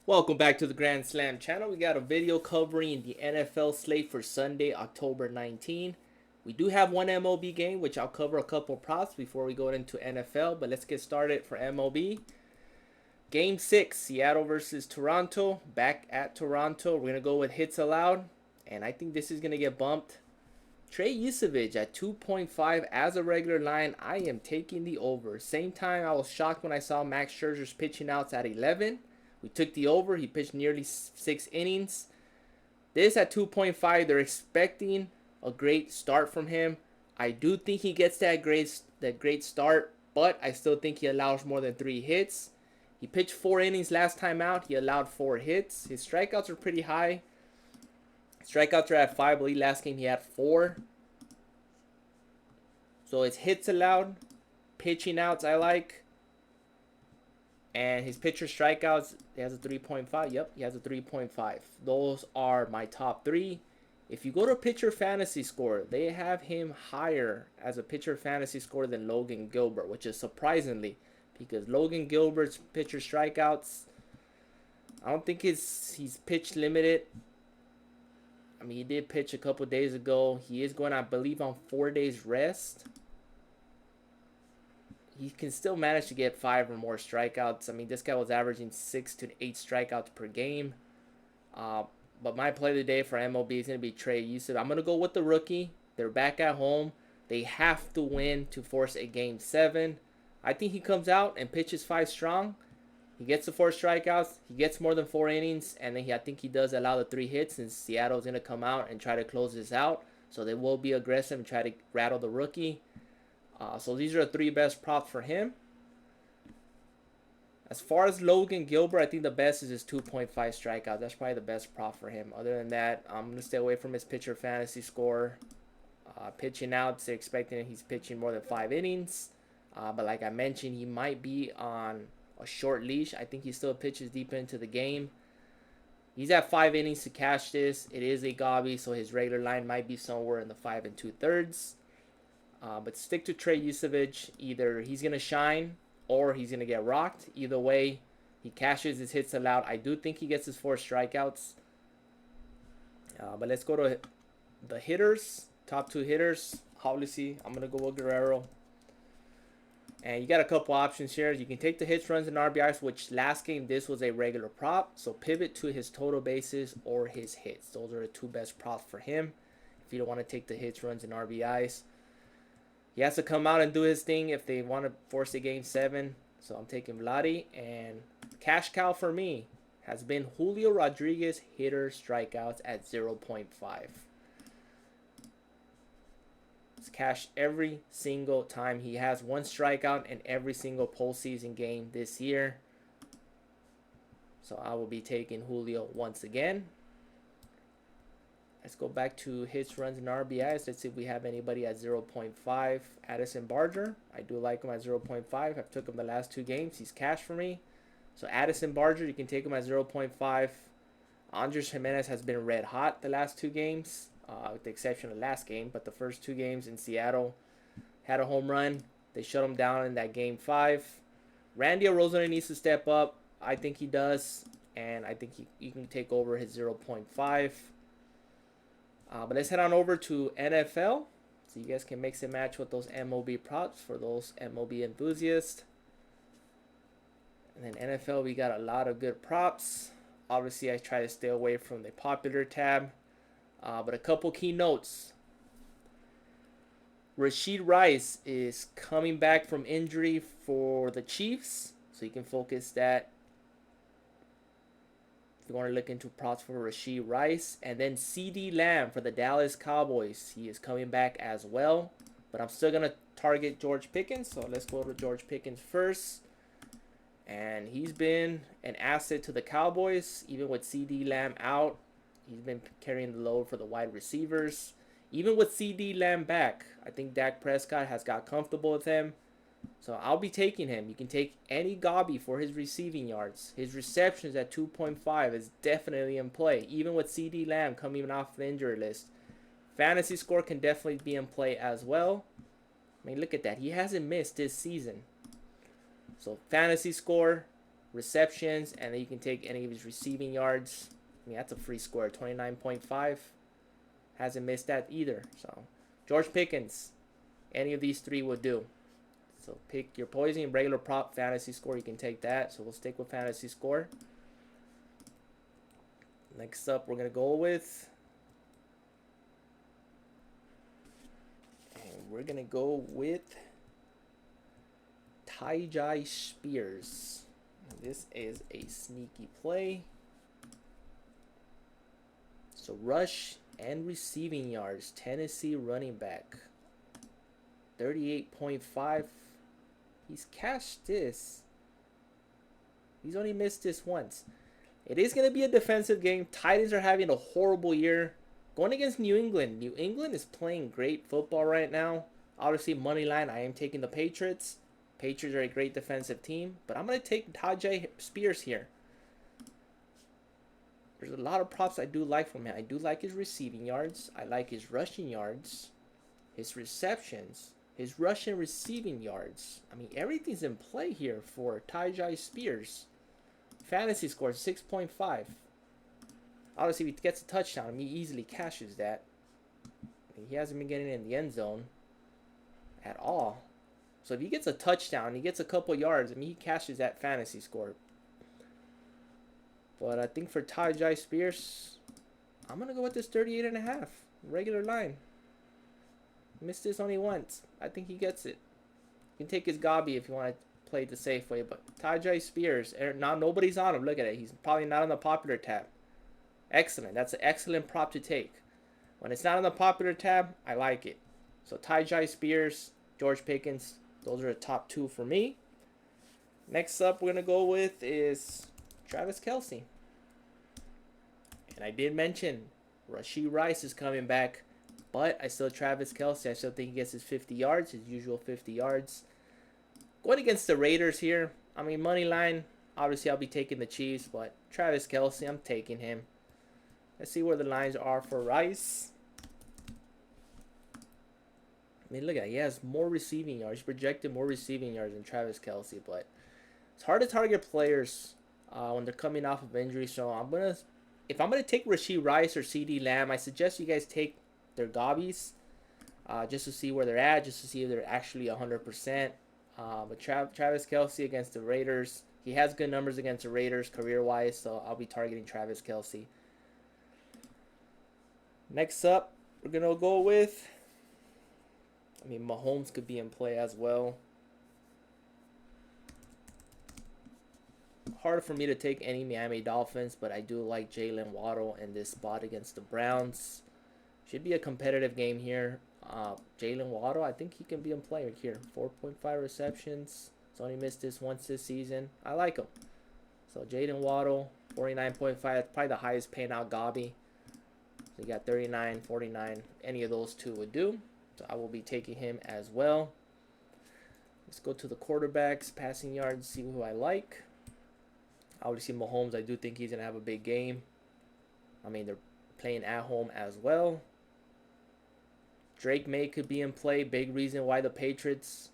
Welcome back to the Grand Slam channel. We got a video covering the NFL slate for Sunday, October 19th. We do have one MLB game, which I'll cover a couple props before we go into NFL. But let's get started for MLB. Game 6, Seattle versus Toronto. Back at Toronto. We're going to go with hits allowed. And I think this is going to get bumped. Trey Yusevich at 2.5 as a regular line. I am taking the over. Same time, I was shocked when I saw Max Scherzer's pitching outs at 11. We took the over. He pitched nearly 6 innings. This at 2.5, they're expecting a great start from him. I do think he gets that great start, but I still think he allows more than 3 hits. He pitched 4 innings last time out. He allowed 4 hits. His strikeouts are pretty high. Strikeouts are at 5. I believe last game he had 4. So it's hits allowed, pitching outs I like. And his pitcher strikeouts, he has a 3.5. Yep, he has a 3.5. Those are my top 3. If you go to pitcher fantasy score, they have him higher as a pitcher fantasy score than Logan Gilbert, which is surprisingly because Logan Gilbert's pitcher strikeouts, I don't think he's pitch limited. I mean, he did pitch a couple days ago. He is going, I believe, on 4 days rest. He can still manage to get 5 or more strikeouts. I mean, this guy was averaging 6 to 8 strikeouts per game. But my play of the day for MLB is going to be Trey Yusuf. I'm going to go with the rookie. They're back at home. They have to win to force a Game 7. I think he comes out and pitches 5 strong. He gets the 4 strikeouts. He gets more than 4 innings. And then I think he does allow the 3 hits. And Seattle's going to come out and try to close this out. So they will be aggressive and try to rattle the rookie. So these are the 3 best props for him. As far as Logan Gilbert, I think the best is his 2.5 strikeout. That's probably the best prop for him. Other than that, I'm going to stay away from his pitcher fantasy score. Pitching out, they're expecting he's pitching more than 5 innings. But like I mentioned, he might be on a short leash. I think he still pitches deep into the game. He's at 5 innings to cash this. It is a gobby, so his regular line might be somewhere in the 5 2/3. But stick to Trey Yusevich. Either he's going to shine or he's going to get rocked. Either way, he cashes his hits allowed. I do think he gets his 4 strikeouts. But let's go to the hitters. Top 2 hitters. Obviously, I'm going to go with Guerrero. And you got a couple options here. You can take the hits, runs, and RBIs, which last game this was a regular prop. So pivot to his total bases or his hits. Those are the 2 best props for him. If you don't want to take the hits, runs, and RBIs. He has to come out and do his thing if they want to force a Game 7. So I'm taking Vladdy. And cash cow for me has been Julio Rodriguez hitter strikeouts at 0.5. It's cash every single time. He has 1 strikeout in every single postseason game this year. So I will be taking Julio once again. Let's go back to hits, runs, and RBIs. Let's see if we have anybody at 0.5. Addison Barger. I do like him at 0.5. I've took him the last 2 games. He's cash for me. So Addison Barger, you can take him at 0.5. Andres Jimenez has been red hot the last 2 games, with the exception of the last game. But the first 2 games in Seattle had a home run. They shut him down in that Game 5. Randy Arozarena needs to step up. I think he does. And I think you can take over his 0.5. But let's head on over to NFL. So you guys can mix and match with those MLB props for those MLB enthusiasts. And then NFL, we got a lot of good props. Obviously, I try to stay away from the popular tab. But a couple key notes. Rashid Rice is coming back from injury for the Chiefs. So you can focus that. If you want to look into props for Rashid Rice. And then CD Lamb for the Dallas Cowboys. He is coming back as well. But I'm still going to target George Pickens. So let's go to George Pickens first. And he's been an asset to the Cowboys. Even with CD Lamb out, he's been carrying the load for the wide receivers. Even with CD Lamb back, I think Dak Prescott has got comfortable with him. So I'll be taking him. You can take any gobby for his receiving yards. His receptions at 2.5 is definitely in play. Even with CD Lamb coming off the injury list. Fantasy score can definitely be in play as well. I mean, look at that. He hasn't missed this season. So fantasy score, receptions, and then you can take any of his receiving yards. I mean, that's a free score, 29.5. Hasn't missed that either. So, George Pickens, any of these three would do. So, pick your poison, regular prop, fantasy score. You can take that. So, we'll stick with fantasy score. Next up, we're going to go with... And we're going to go with Tyjae Spears. This is a sneaky play. So rush and receiving yards. Tennessee running back. 38.5. He's cashed this. He's only missed this once. It is going to be a defensive game. Titans are having a horrible year. Going against New England. New England is playing great football right now. Obviously, money line, I am taking the Patriots. Patriots are a great defensive team, but I'm going to take Tyjae Spears here. There's a lot of props I do like from him. I do like his receiving yards. I like his rushing yards, his receptions, his rush and receiving yards. I mean, everything's in play here for Tyjae Spears. Fantasy score 6.5. Obviously, if he gets a touchdown, he easily cashes that. He hasn't been getting in the end zone at all. So if he gets a touchdown, he gets a couple yards, I mean, he cashes that fantasy score. But I think for Tyjae Spears, I'm going to go with this 38.5. Regular line. Missed this only once. I think he gets it. You can take his Gabi if you want to play it the safe way. But Tyjae Spears, now nobody's on him. Look at it. He's probably not on the popular tab. Excellent. That's an excellent prop to take. When it's not on the popular tab, I like it. So Tyjae Spears, George Pickens, those are the top two for me. Next up we're going to go with is Travis Kelce. And I did mention Rashee Rice is coming back, but I still Travis Kelce. I still think he gets his 50 yards, his usual 50 yards. Going against the Raiders here. I mean, money line, obviously I'll be taking the Chiefs, but Travis Kelce, I'm taking him. Let's see where the lines are for Rice. I mean, look at it. He has more receiving yards. He's projected more receiving yards than Travis Kelce, but it's hard to target players when they're coming off of injury. So if I'm gonna take Rashee Rice or CeeDee Lamb, I suggest you guys take their Gobbies just to see where they're at, just to see if they're actually 100%. But Travis Kelce against the Raiders, he has good numbers against the Raiders career-wise, so I'll be targeting Travis Kelce. Next up, we're gonna go with. I mean, Mahomes could be in play as well. Hard for me to take any Miami Dolphins, but I do like Jalen Waddle in this spot against the Browns. Should be a competitive game here. Jalen Waddle, I think he can be in play right here. 4.5 receptions. He's only missed this once this season. I like him. So Jalen Waddle, 49.5. That's probably the highest paying out Gabi. So you got 39, 49. Any of those two would do. So I will be taking him as well. Let's go to the quarterbacks, passing yards, see who I like. Obviously, Mahomes, I do think he's going to have a big game. I mean, they're playing at home as well. Drake May could be in play. Big reason why the Patriots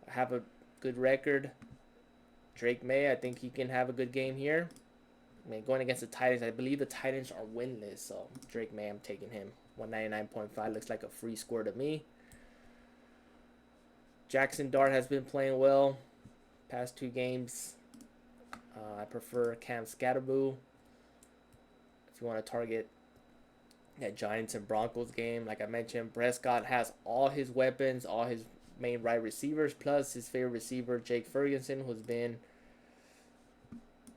have a good record. Drake May, I think he can have a good game here. I mean, going against the Titans, I believe the Titans are winless. So, Drake May, I'm taking him. 199.5 looks like a free score to me. Jackson Dart has been playing well past two games. I prefer Cam Scatterboo. If you want to target that Giants and Broncos game, like I mentioned, Prescott has all his weapons, all his main wide receivers, plus his favorite receiver, Jake Ferguson, who's been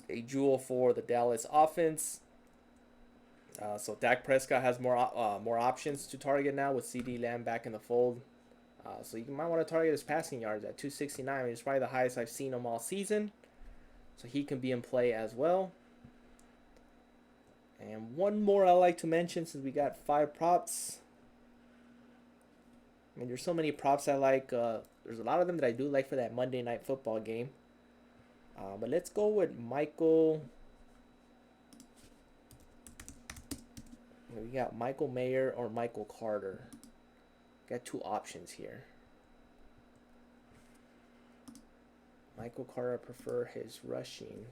a jewel for the Dallas offense. So Dak Prescott has more options to target now with CeeDee Lamb back in the fold. So you might want to target his passing yards at 269. I mean, it's probably the highest I've seen him all season. So he can be in play as well. And one more I like to mention since we got 5 props. I mean, there's so many props I like. There's a lot of them that I do like for that Monday Night Football game. But let's go with Michael. We got Michael Mayer or Michael Carter. Got 2 options here. Michael Carter, I prefer his rushing.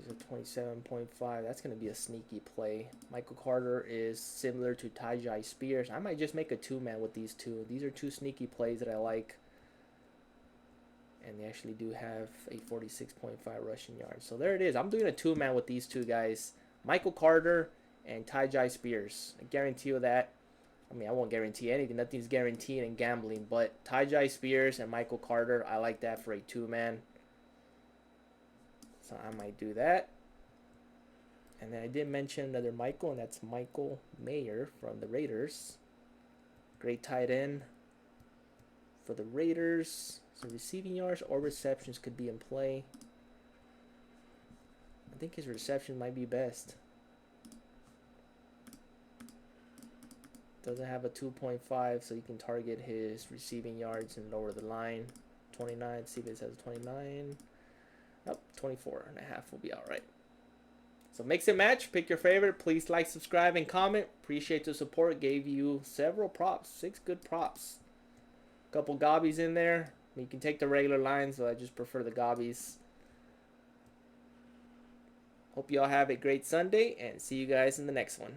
is a 27.5. That's going to be a sneaky play. Michael Carter is similar to Tajai Spears. I might just make a two-man with these two. These are two sneaky plays that I like. And they actually do have a 46.5 rushing yards. So there it is. I'm doing a two-man with these two guys. Michael Carter and Tajai Spears. I guarantee you that. I mean, I won't guarantee anything. Nothing's guaranteed in gambling. But Tajai Spears and Michael Carter, I like that for a two-man. So I might do that. And then I did mention another Michael, and that's Michael Mayer from the Raiders. Great tight end for the Raiders. So receiving yards or receptions could be in play. I think his reception might be best. Doesn't have a 2.5, so you can target his receiving yards and lower the line. 29, see if it says 29. Nope, 24.5 will be all right. So mix and match, pick your favorite. Please like, subscribe, and comment. Appreciate the support. Gave you several props, 6 good props. Couple gobbies in there. You can take the regular lines, but I just prefer the gobbies. Hope y'all have a great Sunday, and see you guys in the next one.